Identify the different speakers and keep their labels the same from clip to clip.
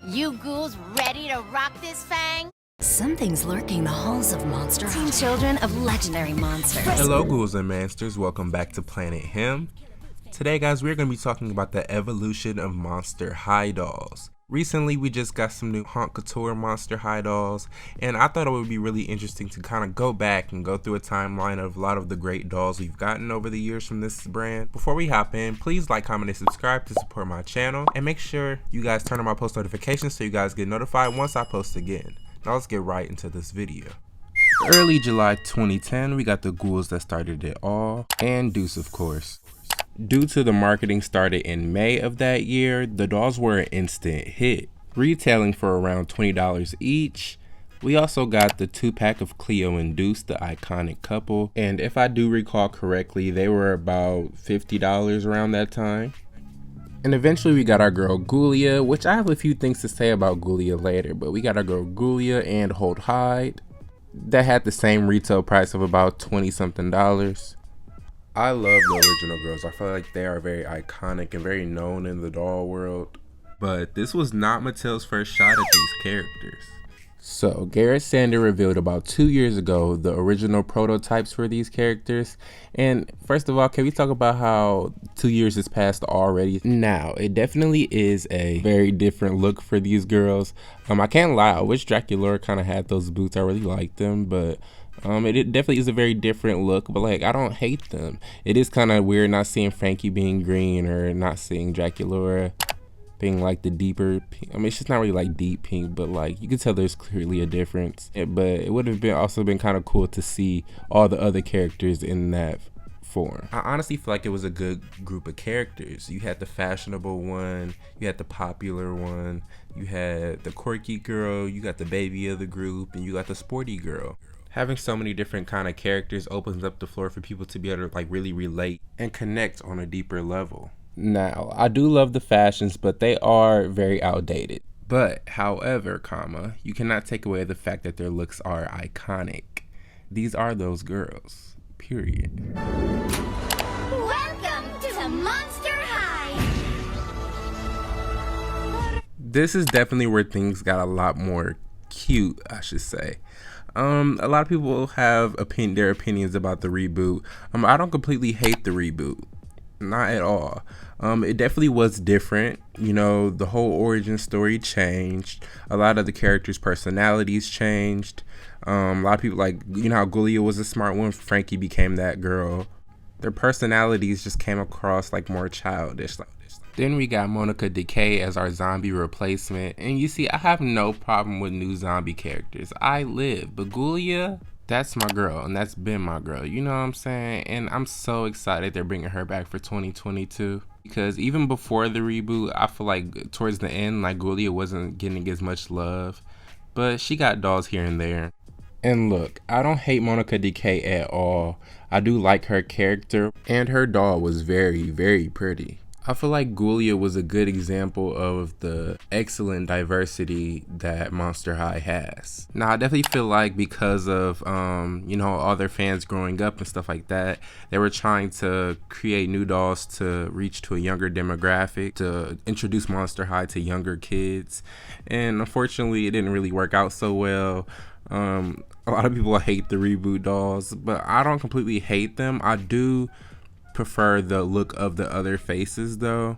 Speaker 1: You ghouls ready to rock this fang?
Speaker 2: Something's lurking the halls of Monster High. Teen children of legendary monsters.
Speaker 3: Hello ghouls and monsters, welcome back to Planet Him. Today guys, we're going to be talking about the evolution of Monster High dolls. Recently we just got some new Haute Couture Monster High dolls, and I thought it would be really interesting to kind of go back and go through a timeline of a lot of the great dolls we've gotten over the years from this brand. Before we hop in, please like, comment, and subscribe to support my channel, and make sure you guys turn on my post notifications so you guys get notified once I post again. Now let's get right into this video. Early July 2010, we got the ghouls that started it all, and Deuce of course. Due to the marketing started in May of that year, the dolls were an instant hit, retailing for around $20 each. We also got the 2-pack of Cleo and Deuce, the iconic couple, and if I do recall correctly, they were about $50 around that time. And eventually we got our girl Ghoulia, which I have a few things to say about Ghoulia later, but we got our girl Ghoulia and Hold Hide that had the same retail price of about 20 something dollars. I love the original girls. I feel like they are very iconic and very known in the doll world. But this was not Mattel's first shot at these characters. So Garrett Sander revealed about 2 years ago the original prototypes for these characters. And first of all, can we talk about how 2 years has passed already? Now, it definitely is a very different look for these girls. I can't lie, I wish Draculaura kind of had those boots. I really like them, but it definitely is a very different look, but like I don't hate them. It is kind of weird not seeing Frankie being green or not seeing Draculaura being like the deeper pink. I mean, it's just not really like deep pink, but like you can tell there's clearly a difference. But it would have been also been kind of cool to see all the other characters in that form. I honestly feel like it was a good group of characters. You had the fashionable one, you had the popular one, you had the quirky girl, you got the baby of the group, and you got the sporty girl. Having so many different kind of characters opens up the floor for people to be able to like really relate and connect on a deeper level. Now, I do love the fashions, but they are very outdated. But, however, you cannot take away the fact that their looks are iconic. These are those girls, period.
Speaker 1: Welcome to Monster High!
Speaker 3: This is definitely where things got a lot more cute, I should say. A lot of people have their opinions about the reboot. I don't completely hate the reboot. Not at all. It definitely was different. You know, the whole origin story changed. A lot of the characters' personalities changed. A lot of people, like, you know how Ghoulia was a smart one, Frankie became that girl. Their personalities just came across like more childish. Then we got Monica Decay as our zombie replacement. And you see, I have no problem with new zombie characters. I live. But Ghoulia, that's my girl, and that's been my girl, you know what I'm saying? And I'm so excited they're bringing her back for 2022, because even before the reboot, I feel like towards the end, like Ghoulia wasn't getting as much love, but she got dolls here and there. And look, I don't hate Monica Decay at all. I do like her character, and her doll was very, very pretty. I feel like Ghoulia was a good example of the excellent diversity that Monster High has. Now, I definitely feel like because of, you know, all their fans growing up and stuff like that, they were trying to create new dolls to reach to a younger demographic, to introduce Monster High to younger kids. And unfortunately, it didn't really work out so well. A lot of people hate the reboot dolls, but I don't completely hate them. I do prefer the look of the other faces though.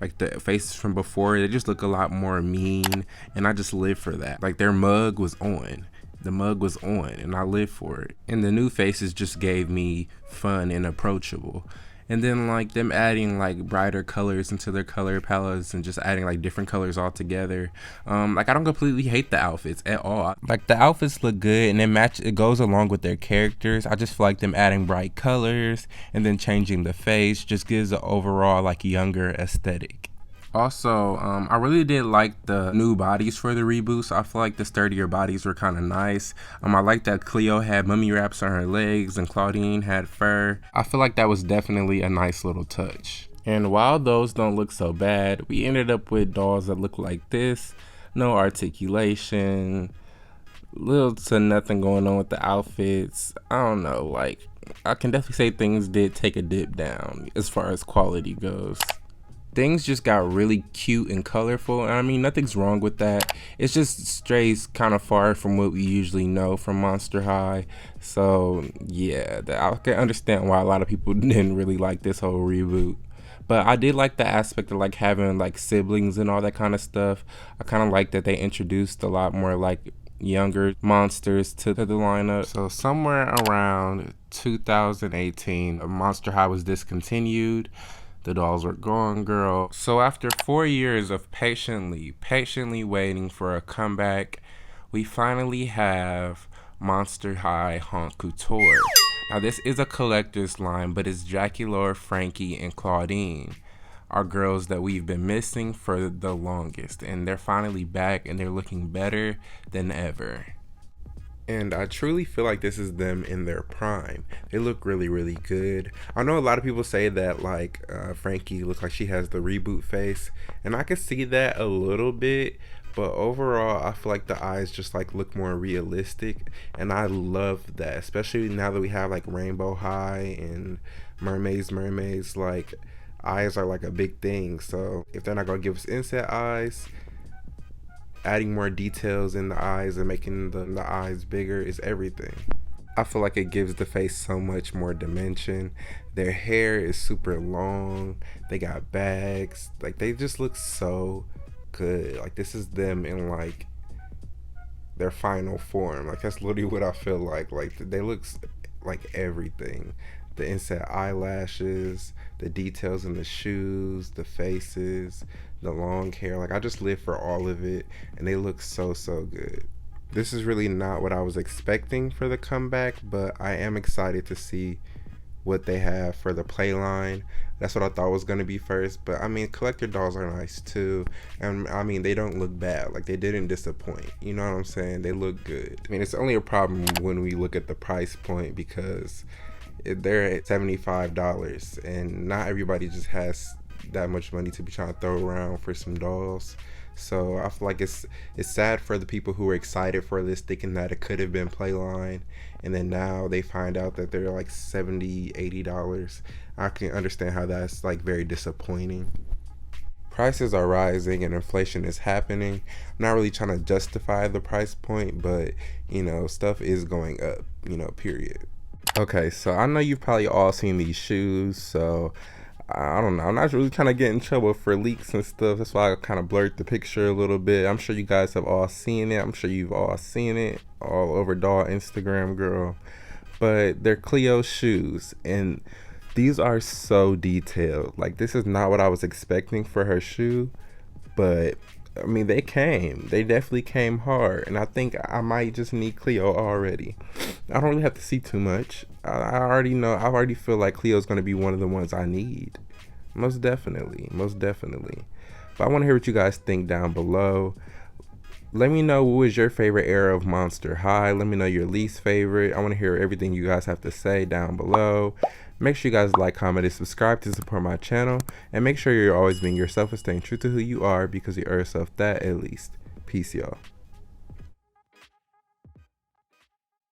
Speaker 3: Like the faces from before, they just look a lot more mean, and I just live for that. Like their mug was on. The mug was on, and I live for it. And the new faces just gave me fun and approachable. And then like them adding like brighter colors into their color palettes and just adding like different colors all together. Like I don't completely hate the outfits at all. Like the outfits look good and it goes along with their characters. I just feel like them adding bright colors and then changing the face just gives an overall like younger aesthetic. Also, I really did like the new bodies for the reboot, so I feel like the sturdier bodies were kind of nice. I like that Cleo had mummy wraps on her legs and Claudine had fur. I feel like that was definitely a nice little touch. And while those don't look so bad, we ended up with dolls that look like this. No articulation, little to nothing going on with the outfits. I don't know, like I can definitely say things did take a dip down as far as quality goes. things just got really cute and colorful. And I mean, nothing's wrong with that. It's just strays kind of far from what we usually know from Monster High. So yeah, I can understand why a lot of people didn't really like this whole reboot. But I did like the aspect of like having like siblings and all that kind of stuff. I kind of like that they introduced a lot more like younger monsters to the lineup. So somewhere around 2018, Monster High was discontinued. The dolls were gone, girl. So after 4 years of patiently waiting for a comeback, we finally have Monster High Haute Couture. Now this is a collector's line, but it's Jackie Laura, Frankie, and Claudine, our girls that we've been missing for the longest, and they're finally back and they're looking better than ever. And I truly feel like this is them in their prime. They look really good. I know a lot of people say that like Frankie looks like she has the reboot face, and I can see that a little bit, but overall I feel like the eyes just like look more realistic, and I love that, especially now that we have like Rainbow High and mermaids. Like eyes are like a big thing, so if they're not gonna give us inset eyes, adding more details in the eyes and making the eyes bigger is everything. I feel like it gives the face so much more dimension. Their hair is super long, they got bags, like they just look so good. Like this is them in like their final form. Like that's literally what I feel like they look like everything. The inset eyelashes, the details in the shoes, the faces, the long hair. Like I just live for all of it, and they look so good. This is really not what I was expecting for the comeback, but I am excited to see what they have for the play line. That's what I thought was going to be first, but I mean collector dolls are nice too, and I mean they don't look bad. Like they didn't disappoint, you know what I'm saying? They look good. I mean it's only a problem when we look at the price point, because they're at $75, and not everybody just has that much money to be trying to throw around for some dolls. So I feel like it's sad for the people who were excited for this, thinking that it could have been Playline, and then now they find out that they're like $70-$80. I can understand how that's like very disappointing. Prices are rising and inflation is happening. I'm not really trying to justify the price point, but you know, stuff is going up, you know, period. Okay, so I know you've probably all seen these shoes, so I don't know. I'm not really trying to get in trouble for leaks and stuff. That's why I kind of blurred the picture a little bit. I'm sure you guys have all seen it. I'm sure you've all seen it all over doll Instagram, girl. But they're Cleo shoes, and these are so detailed. Like this is not what I was expecting for her shoe, but I mean they definitely came hard, and I think I might just need Cleo already. I don't really have to see too much. I already know. I already feel like Cleo's going to be one of the ones I need. Most definitely. But I want to hear what you guys think down below. Let me know what was your favorite era of Monster High. Let me know your least favorite. I want to hear everything you guys have to say down below. Make sure you guys like, comment, and subscribe to support my channel. And make sure you're always being yourself and staying true to who you are, because you owe yourself that at least. Peace, y'all.